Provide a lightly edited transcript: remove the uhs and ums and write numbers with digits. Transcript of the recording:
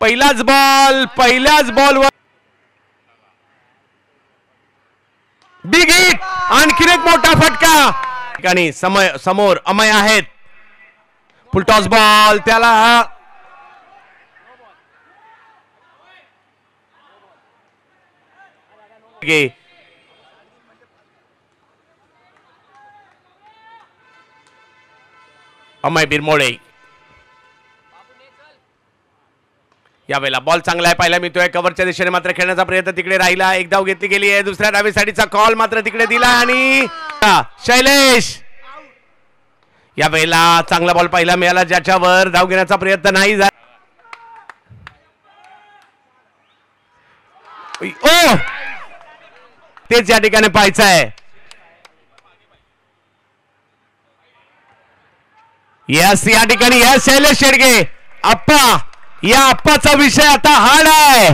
पहिल्याच बॉलवर big hit, आणखीन एक मोठा फटका. ठिकाणी समोर अमय आहेत. फुल टॉस बॉल, त्याला अमय बिरमोळे. यावेळेला बॉल चांगला आहे, पाहायला मिळतोय. कव्हरच्या दिशेने मात्र खेळण्याचा प्रयत्न तिकडे राहिला. एक धाव घेतली गेली आहे. दुसऱ्या डावीसाठीचा कॉल मात्र तिकडे दिला आणि शैलेश. यावेळेला चांगला बॉल पाहायला मिळाला, ज्याच्यावर धाव घेण्याचा प्रयत्न नाही झाला. ओ, तेच या ठिकाणी पाहायचं आहे. यस, या ठिकाणी यस शैलेश शेडगे आप्पा. या आप्पाचा विषय आता हार्ड आहे.